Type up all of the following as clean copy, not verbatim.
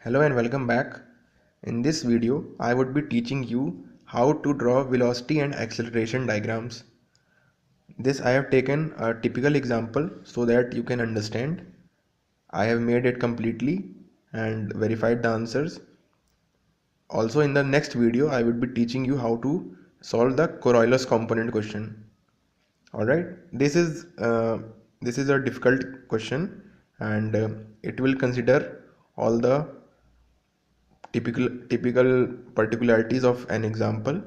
Hello and welcome back. In this video, I would be teaching you how to draw velocity and acceleration diagrams. This I have taken a typical example so that you can understand. I have made it completely and verified the answers. Also in the next video, I would be teaching you how to solve the Coriolis component question. Alright, this is a difficult question and it will consider all the typical particularities of an example.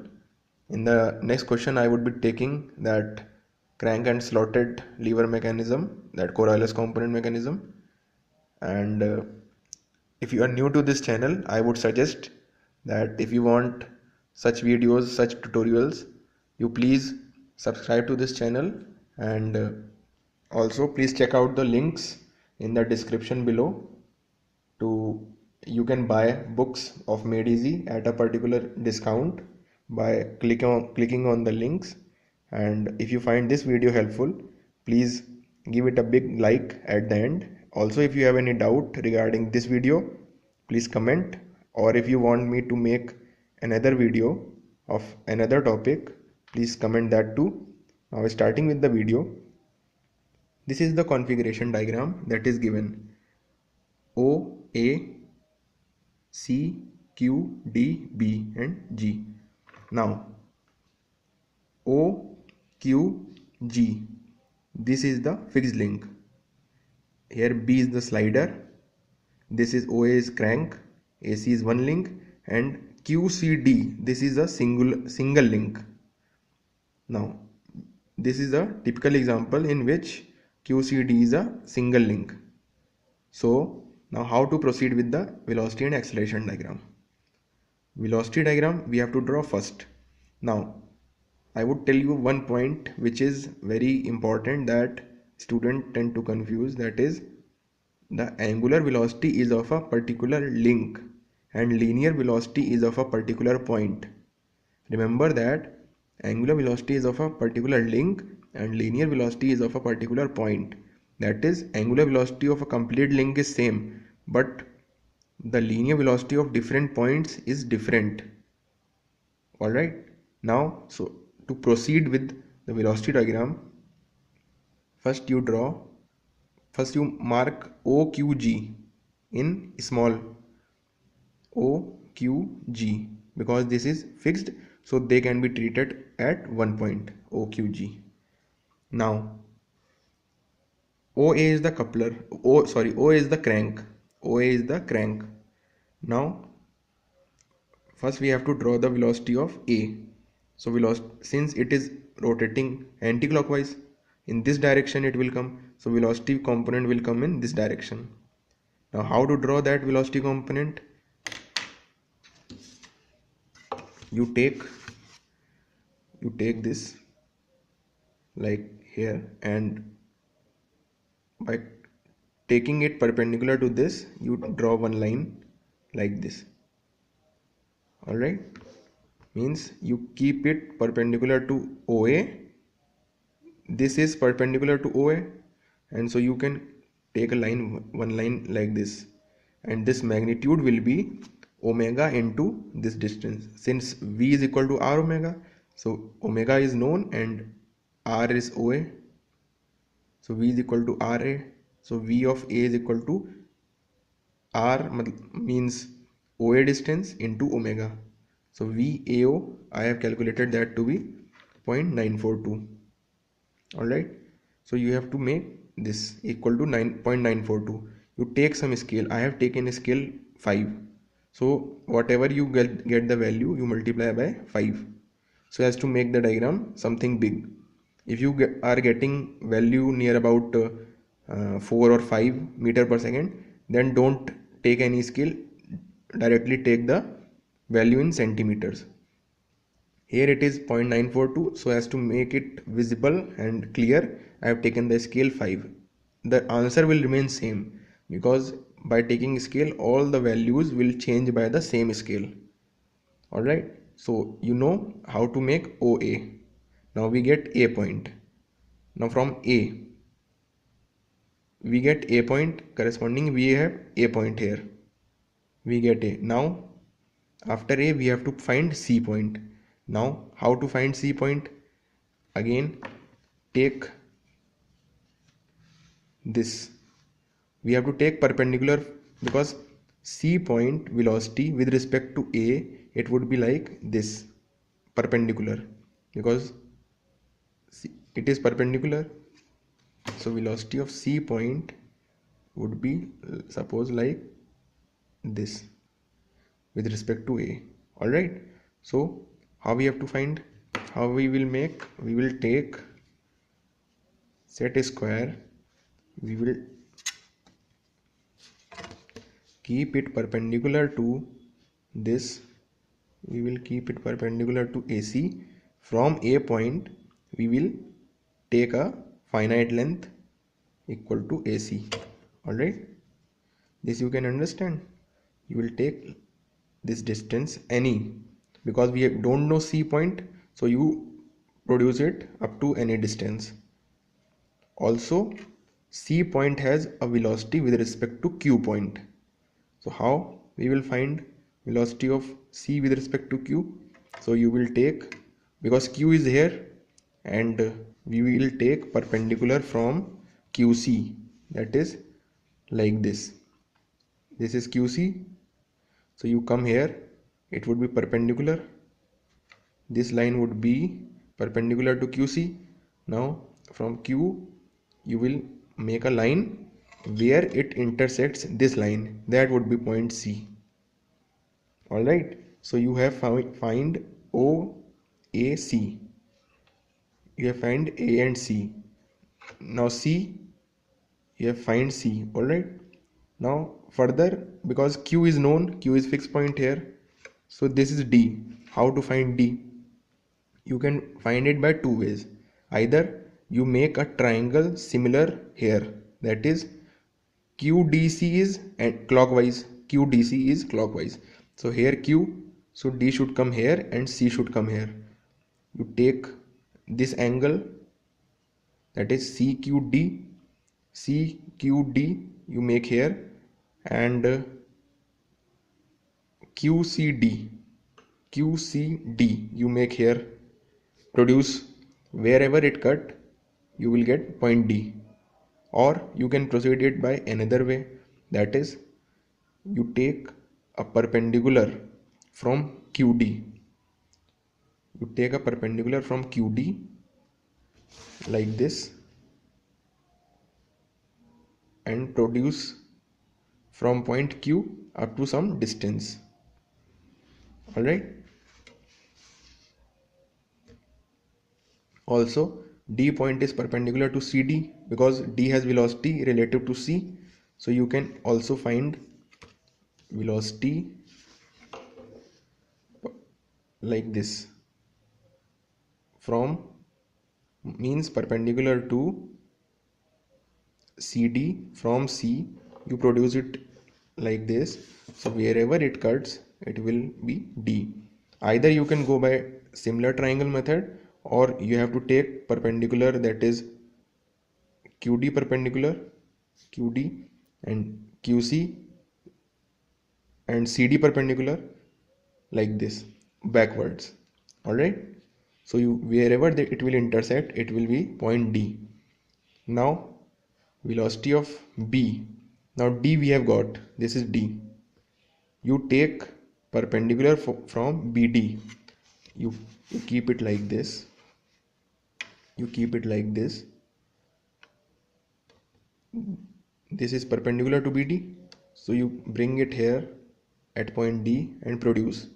In the next question I would be taking that crank and slotted lever mechanism, that Coriolis component mechanism. And if you are new to this channel, I would suggest that if you want such videos, such tutorials, you please subscribe to this channel. And also please check out the links in the description below. To You can buy books of Made Easy at a particular discount by clicking on the links. And if you find this video helpful, please give it a big like at the end. Also, if you have any doubt regarding this video, please comment, or if you want me to make another video of another topic, please comment that too. Now starting with the video, this is the configuration diagram that is given: O, A, C, Q, D, B and G. Now O, Q, G, this is the fixed link. Here B is the slider, this is OA is crank, AC is one link, and QCD, this is a single link. Now this is a typical example in which QCD is a single link. So now how to proceed with the velocity and acceleration diagram? Velocity diagram we have to draw first. Now I would tell you one point which is very important that students tend to confuse, that is the angular velocity is of a particular link and linear velocity is of a particular point. Remember that angular velocity is of a particular link and linear velocity is of a particular point. That is, angular velocity of a complete link is same, but the linear velocity of different points is different. Alright, now so to proceed with the velocity diagram, first you mark OQG in small, OQG, because this is fixed, so they can be treated at one point, OQG. Now OA is the coupler, OA is the crank, OA is the crank. Now first we have to draw the velocity of A. So since it is rotating anti-clockwise, in this direction it will come, so velocity component will come in this direction. Now how to draw that velocity component? You take this like here, and by taking it perpendicular to this, you draw one line like this. Alright, means you keep it perpendicular to OA. This is perpendicular to OA, and so you can take a line, one line like this, and this magnitude will be omega into this distance. Since V is equal to R omega, so omega is known and R is OA, so V is equal to RA. So V of A is equal to R means OA distance into omega. So VAO, I have calculated that to be 0.942. Alright, so you have to make this equal to 0.942. You take some scale. I have taken a scale 5. So whatever you get the value, you multiply by 5, so as to make the diagram something big. If you are getting value near about 4 or 5 meter per second, then don't take any scale, directly take the value in centimeters. Here it is 0.942, so as to make it visible and clear, I have taken the scale 5. The answer will remain same, because by taking scale all the values will change by the same scale. Alright, so you know how to make OA. Now we get A point. Now from A we get A point corresponding, we have A point here. we get A. Now after A we have to find C point. Now how to find C point? Again take this, we have to take perpendicular, because C point velocity with respect to A, it would be like this, perpendicular, because it is perpendicular. So velocity of C point would be suppose like this with respect to A. Alright, so how we have to find, how we will make, we will take set square, we will keep it perpendicular to this, we will keep it perpendicular to AC. From A point we will take a finite length equal to AC. Alright, this you can understand. You will take this distance any, because we don't know C point, so you produce it up to any distance. Also C point has a velocity with respect to Q point. So how we will find velocity of C with respect to Q? So you will take, because Q is here, and we will take perpendicular from QC, that is like this. This is QC, so you come here, it would be perpendicular, this line would be perpendicular to QC. Now from Q you will make a line where it intersects this line, that would be point C. Alright, so you have find OAC, you have find A and C. Now C, you have find C. Alright, now further, because Q is known, Q is fixed point here, so this is D. How to find D? You can find it by two ways. Either you make a triangle similar here, that is QDC is and clockwise, QDC is clockwise, so here Q, so D should come here and C should come here. You take this angle, that is CQD, CQD you make here, and QCD, QCD you make here, produce, wherever it cut you will get point D. Or you can proceed it by another way, that is you take a perpendicular from QD, you take a perpendicular from QD like this and produce from point Q up to some distance. Alright, also D point is perpendicular to CD, because D has velocity relative to C, so you can also find velocity like this, from means perpendicular to CD, from C you produce it like this, so wherever it cuts it will be D. Either you can go by similar triangle method, or you have to take perpendicular, that is QD perpendicular, QD and QC and CD perpendicular like this backwards. Alright, so you wherever it will intersect it will be point D. Now velocity of B, now D we have got, this is D, you take perpendicular from BD, you keep it like this, you keep it like this, this is perpendicular to BD, so you bring it here at point D and produce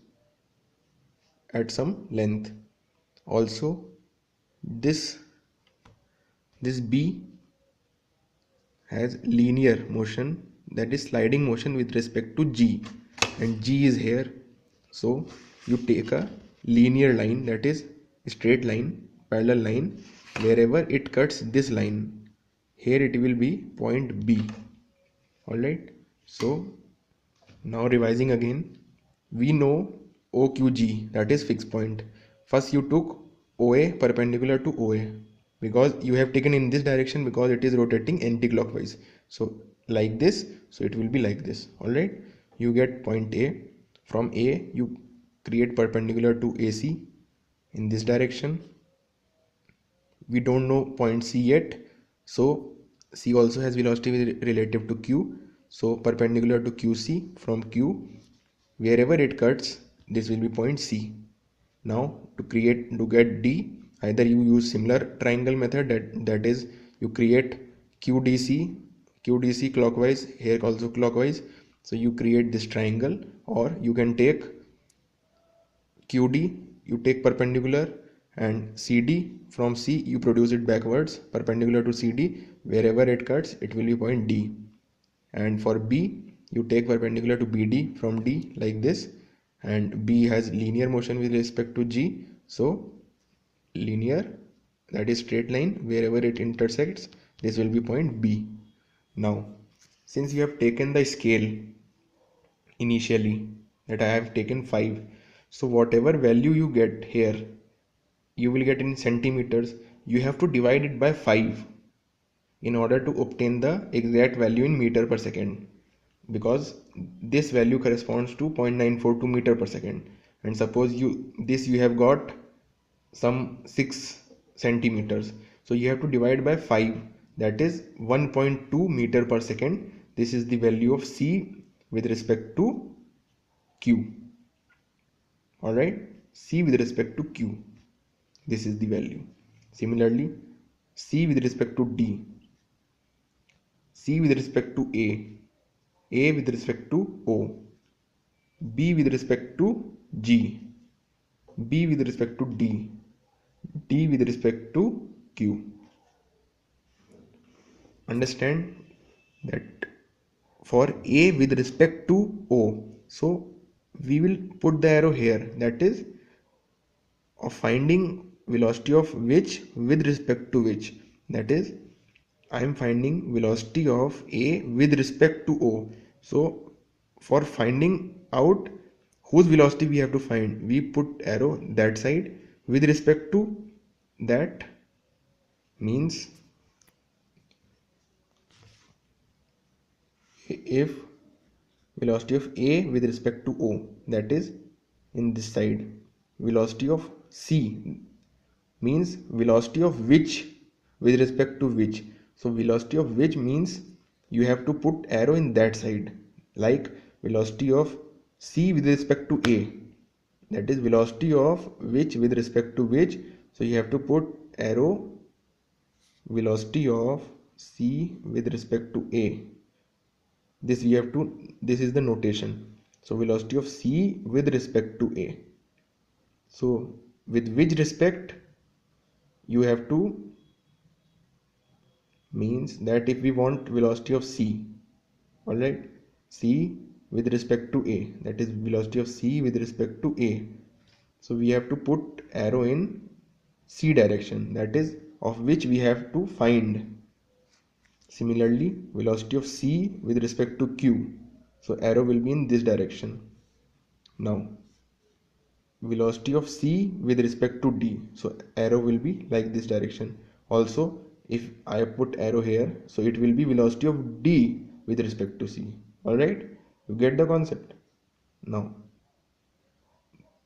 at some length. Also this B has linear motion, that is sliding motion with respect to G, and G is here, so you take a linear line, that is straight line, parallel line, wherever it cuts this line, here it will be point B. Alright, so now revising again, we know OQG, that is fixed point. First you took OA perpendicular to OA, because you have taken in this direction because it is rotating anti-clockwise, so like this, so it will be like this. Alright, you get point A. From A you create perpendicular to AC in this direction. We don't know point C yet, so C also has velocity relative to Q, so perpendicular to QC. From Q, wherever it cuts, this will be point C. Now to get D, either you use similar triangle method, that is you create QDC clockwise, here also clockwise, so you create this triangle. Or you can take QD, you take perpendicular, and CD, from C you produce it backwards perpendicular to CD. Wherever it cuts, it will be point D. And for B, you take perpendicular to BD from D like this, and B has linear motion with respect to G, so linear, that is straight line, wherever it intersects, this will be point B. Now, since you have taken the scale initially, that I have taken 5, so whatever value you get here, you will get in centimeters. You have to divide it by 5 in order to obtain the exact value in meter per second, because this value corresponds to 0.942 meter per second. And suppose you have got some 6 centimeters, so you have to divide by 5, that is 1.2 meter per second. This is the value of C with respect to Q. Alright, C with respect to Q, this is the value. Similarly, C with respect to D, C with respect to A with respect to O, B with respect to G, B with respect to D, D with respect to Q. Understand that for A with respect to O, so we will put the arrow here, that is of finding velocity of which with respect to which, that is I am finding velocity of A with respect to O. So for finding out whose velocity we have to find, we put arrow that side. With respect to that means if velocity of A with respect to O, that is in this side. Velocity of C means velocity of which with respect to which. So velocity of which means you have to put arrow in that side, like velocity of C with respect to A, that is velocity of which with respect to which, so you have to put arrow velocity of C with respect to A. This is the notation. So velocity of C with respect to A, so with which respect you have to, means that if we want velocity of C, alright, C with respect to A, that is velocity of C with respect to A, so we have to put arrow in C direction, that is of which we have to find. Similarly, velocity of C with respect to Q, so arrow will be in this direction. Now velocity of C with respect to D, so arrow will be like this direction. Also, if I put arrow here, so it will be velocity of D with respect to C. Alright, you get the concept. Now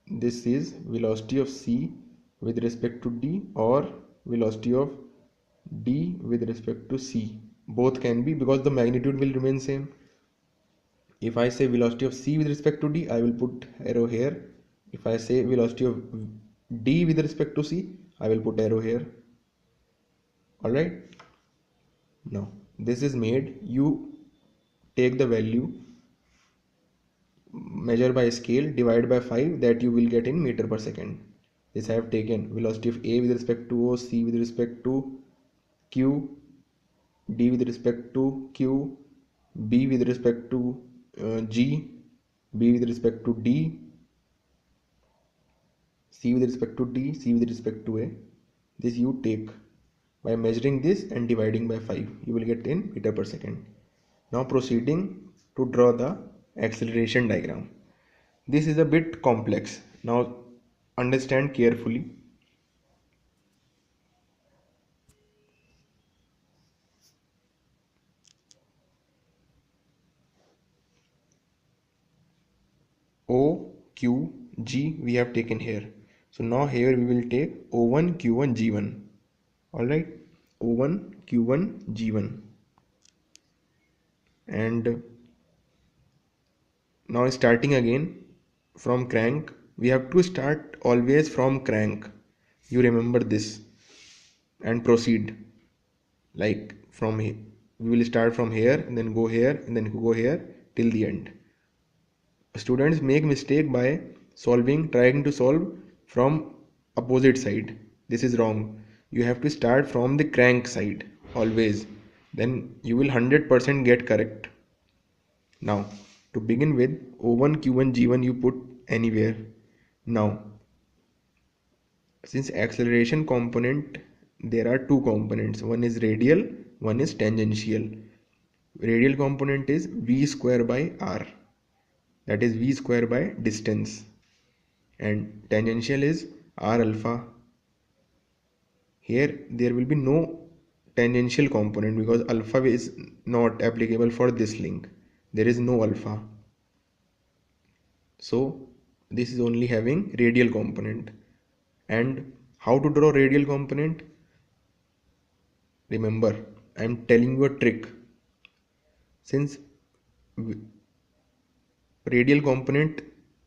this is velocity of C with respect to D, or velocity of D with respect to C. Both can be, because the magnitude will remain same. If I say velocity of C with respect to D, I will put arrow here. If I say velocity of D with respect to C, I will put arrow here. Alright. Now this is made. You take the value, measure by scale, divide by 5, that you will get in meter per second. This I have taken velocity of A with respect to O, C with respect to Q, D with respect to Q, B with respect to G, B with respect to D, C with respect to D, C with respect to A. This you take by measuring this and dividing by 5. You will get in meter per second. Now proceeding to draw the acceleration diagram. This is a bit complex. Now understand carefully. O, Q, G we have taken here. So now here we will take O1, Q1, G1. Alright, O1, Q1, G1. And now starting again from crank, we have to start always from crank. You remember this and proceed. Like from here, we will start from here, then go here, and then go here till the end. Students make mistake by trying to solve from opposite side. This is wrong. You have to start from the crank side always. Then you will 100% get correct. Now to begin with, O1, Q1, G1 you put anywhere. Now since acceleration component, there are two components. One is radial, one is tangential. Radial component is v square by r, that is v square by distance, and tangential is r alpha. Here there will be no tangential component because alpha is not applicable for this link. There is no alpha, so this is only having radial component. And how to draw radial component? Remember, I am telling you a trick. Since radial component,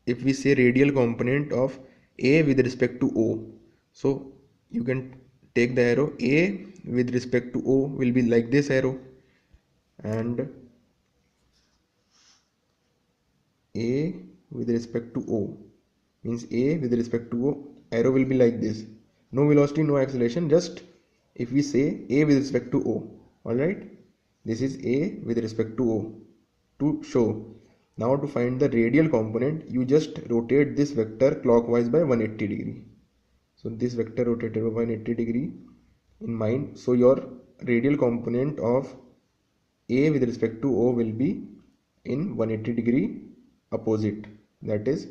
if we say radial component of A with respect to O, so you can take the arrow A with respect to O will be like this arrow, and A with respect to O means A with respect to O arrow will be like this. No velocity, no acceleration, just if we say A with respect to O. Alright, this is A with respect to O to show. Now to find the radial component, you just rotate this vector clockwise by 180 degree. So this vector rotated by 180 degree in mind. So your radial component of A with respect to O will be in 180 degree opposite. That is,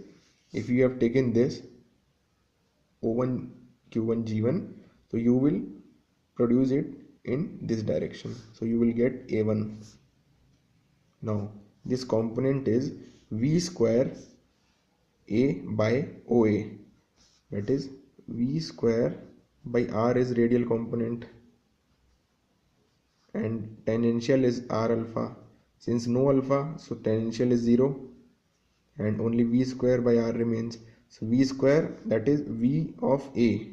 if you have taken this O1, Q1, G1, so you will produce it in this direction. So you will get A1. Now this component is V square A by OA, that is V square by R is radial component, and tangential is R alpha. Since no alpha, so tangential is 0 and only V square by R remains. So V square, that is V of A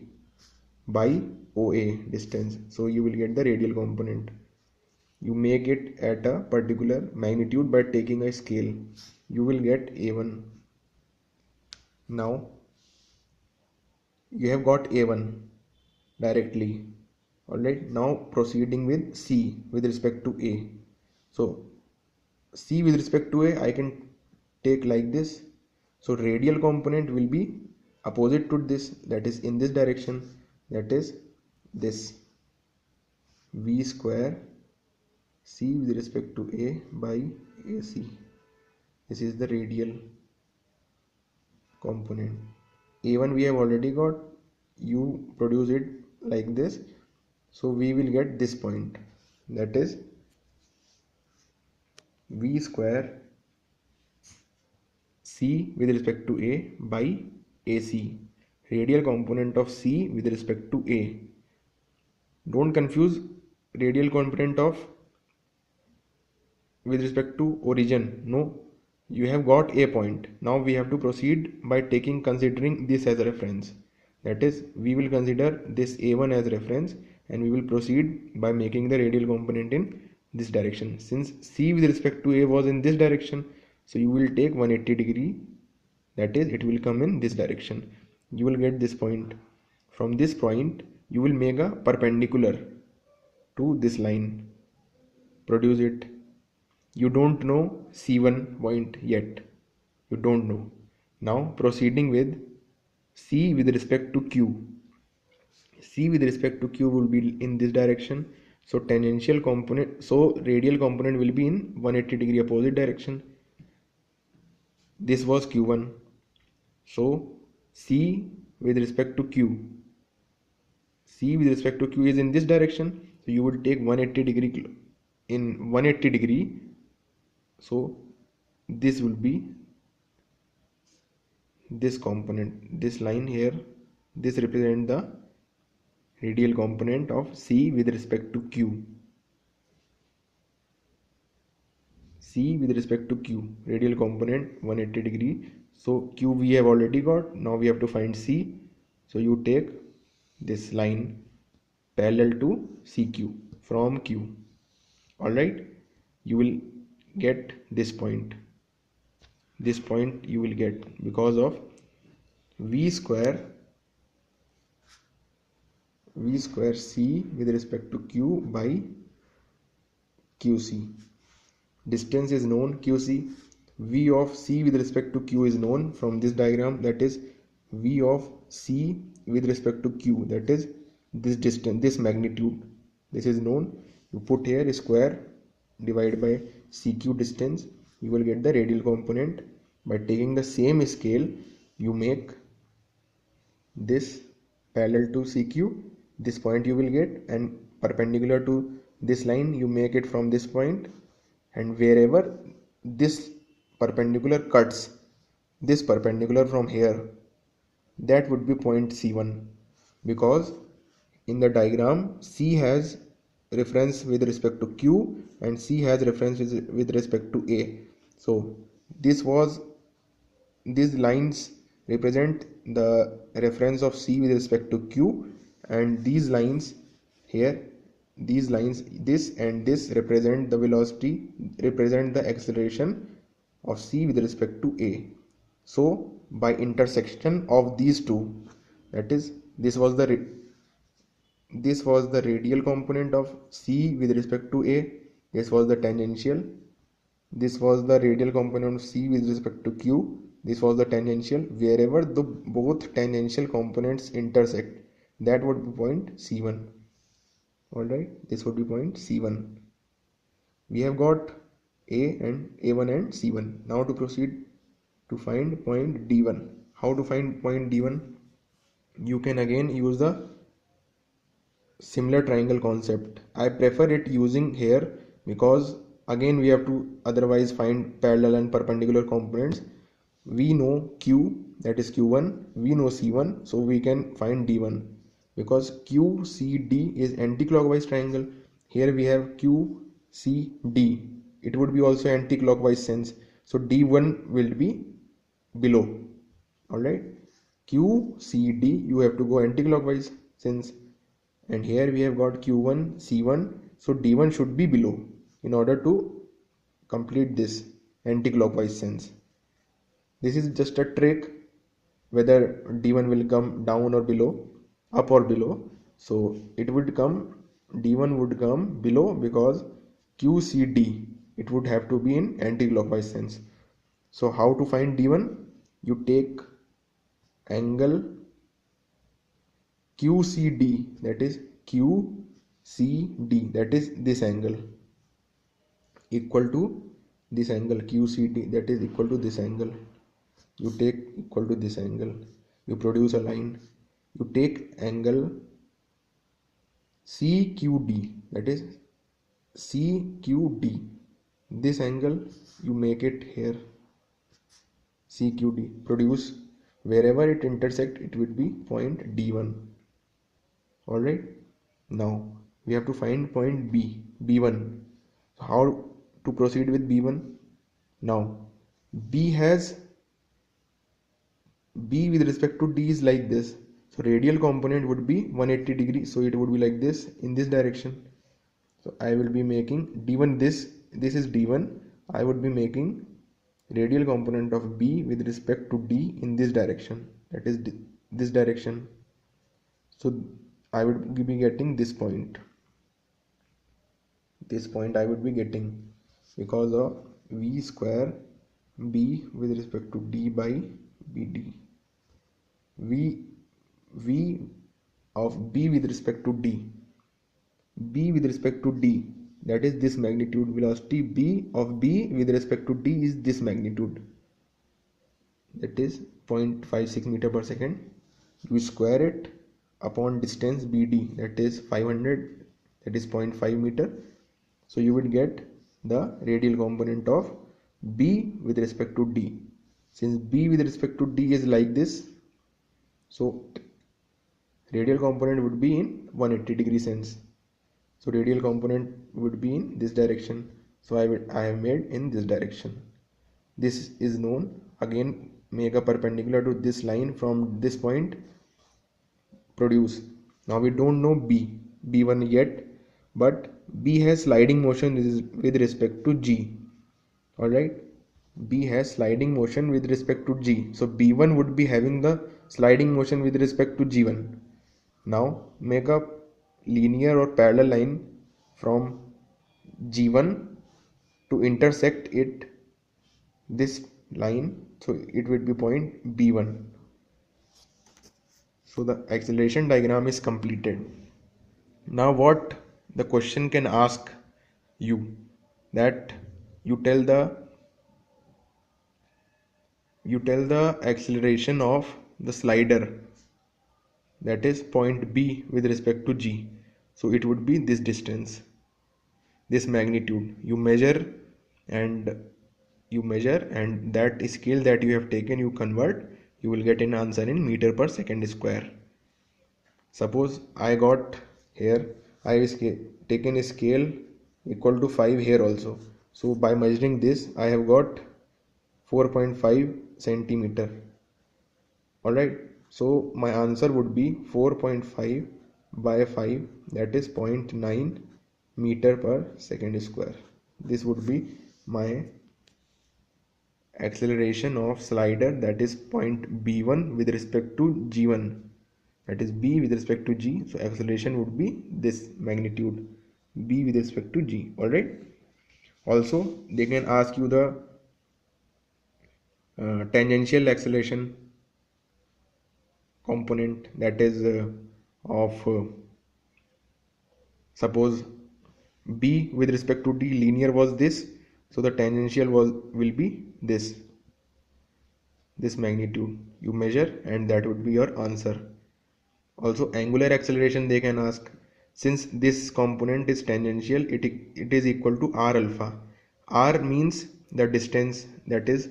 by OA distance. So you will get the radial component. You make it at a particular magnitude by taking a scale. You will get A1. Now you have got A1 directly. Alright, now proceeding with C with respect to A. So C with respect to A I can take like this. So radial component will be opposite to this, that is in this direction, that is this V square C with respect to A by AC. This is the radial component. A1 we have already got. You produce it like this, so we will get this point, that is V square C with respect to A by AC. Radial component of C with respect to A. Don't confuse radial component of with respect to origin. No, you have got a point. Now we have to proceed by considering this as a reference. That is, we will consider this A1 as reference and we will proceed by making the radial component in this direction. Since C with respect to A was in this direction, so you will take 180 degree, that is it will come in this direction. You will get this point. From this point you will make a perpendicular to this line. Produce it. You don't know C1 point yet. You don't know. Now proceeding with C with respect to Q. C with respect to Q will be in this direction. So tangential component, so radial component will be in 180 degree opposite direction. This was Q1. So C with respect to Q. C with respect to Q is in this direction. So you will take 180 degree in 180 degree. So this will be this component, this line here, this represents the radial component of C with respect to Q. C with respect to Q, radial component 180 degree. So Q we have already got, now we have to find C. So you take this line parallel to CQ from Q. Alright, you will get this point. This point you will get because of V square C with respect to Q by QC. Distance is known, QC. V of C with respect to Q is known from this diagram, that is V of C with respect to Q, that is this distance, this magnitude, this is known. You put here square divided by CQ distance, you will get the radial component. By taking the same scale, you make this parallel to CQ, this point you will get, and perpendicular to this line you make it from this point, and wherever this perpendicular cuts this perpendicular from here, that would be point C1, because in the diagram C has reference with respect to Q and C has reference with respect to A. So these lines represent the reference of C with respect to Q, and these lines here, these lines, this and this represent the velocity, represent the acceleration of C with respect to A. So by intersection of these two, that is this was the radial component of C with respect to A, this was the tangential, this was the radial component of C with respect to Q, this was the tangential. Wherever the both tangential components intersect, that would be point C1. Alright, this would be point C1. We have got A1 and C1. Now to proceed to find point D1. How to find point D1? You can again use the similar triangle concept. I prefer it using here because again we have to otherwise find parallel and perpendicular components. We know Q, that is Q1, we know C1, so we can find D1 because QCD is anti-clockwise triangle. Here we have QCD, it would be also anti-clockwise sense, so D1 will be below. Alright, QCD you have to go anti-clockwise sense, and here we have got Q1 C1, so D1 should be below in order to complete this anti-clockwise sense. This is just a trick whether D1 will come down or below, up or below. So it would come, D1 would come below because QCD, it would have to be in anti-clockwise sense. So how to find D1? You take angle QCD, that is QCD, that is this angle, equal to this angle QCD, that is equal to this angle. You take equal to this angle, you produce a line, you take angle CQD, that is CQD, this angle you make it here CQD, produce, wherever it intersect it would be point D1. Alright, now we have to find point B1. So how to proceed with B1? Now B with respect to D is like this, so radial component would be 180 degrees, so it would be like this in this direction. So I will be making D1, this is D1, I would be making radial component of B with respect to D in this direction, that is this direction. So I would be getting this point I would be getting because of V square B with respect to D by BD. V of B with respect to D, that is this magnitude, velocity B of B with respect to D is this magnitude, that is 0.56 meter per second. You square it upon distance BD, that is 500, that is 0.5 meter. So you would get the radial component of B with respect to D. Since B with respect to D is like this, so radial component would be in 180-degree sense. So radial component would be in this direction. So I have made in this direction. This is known. Again, make a perpendicular to this line from this point, produce. Now we don't know B1 yet, but B has sliding motion with respect to G. Alright, B has sliding motion with respect to G. So B1 would be having the sliding motion with respect to G1. Now make a linear or parallel line from G1 to intersect it, this line, so it would be point B1. So the acceleration diagram is completed. Now what the question can ask you, that you tell the acceleration of the slider, that is point B with respect to G. So it would be this distance, this magnitude. And you measure and that scale that you have taken, you convert, you will get an answer in meter per second square. Suppose I got here, I have taken a scale equal to 5 here also. So by measuring this, I have got 4.5 centimeter. Alright, so my answer would be 4.5 by 5, that is 0.9 meter per second square. This would be my acceleration of slider, that is point B1 with respect to G1, that is B with respect to G. So acceleration would be this magnitude, B with respect to G. Alright, also they can ask you the tangential acceleration component, that is of suppose B with respect to D linear was this, so the tangential will be this magnitude. You measure and that would be your answer. Also angular acceleration they can ask. Since this component is tangential, it is equal to r alpha. R means the distance, that is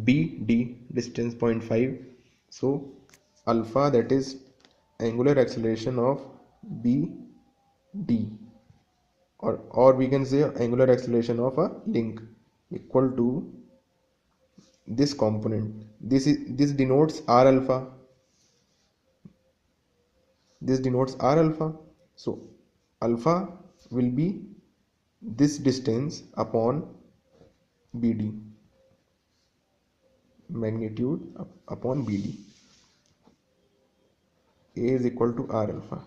BD, distance 0.5. So alpha, that is angular acceleration of BD, or we can say angular acceleration of a link, equal to this component. This denotes r alpha. This denotes r alpha. So alpha will be this distance upon BD, magnitude upon BD. A is equal to r alpha.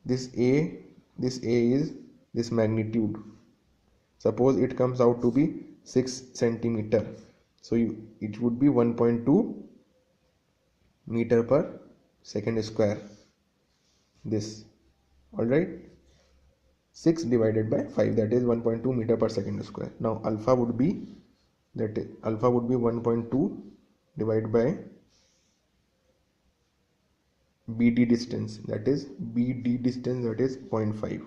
This A is this magnitude. Suppose it comes out to be 6 centimeter. So it would be 1.2 meter per second square. This, alright, 6 divided by 5, that is 1.2 meter per second square. Now alpha would be 1.2 divided by BD distance, that is 0.5.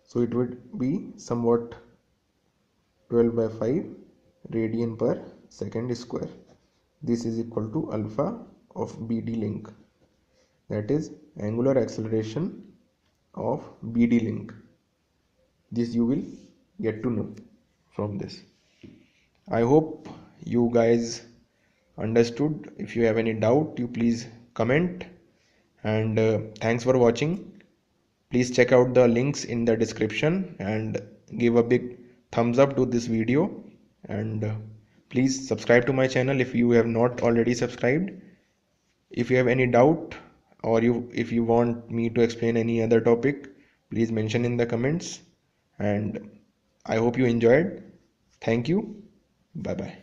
So it would be somewhat 12 by 5 radian per second square. This is equal to alpha of BD link, that is angular acceleration of BD link. This you will get to know from this. I hope you guys understood. If you have any doubt, you please comment, and thanks for watching. Please check out the links in the description and give a big thumbs up to this video, and please subscribe to my channel if you have not already subscribed. If you have any doubt, or if you want me to explain any other topic, please mention in the comments, and I hope you enjoyed. Thank you. Bye bye.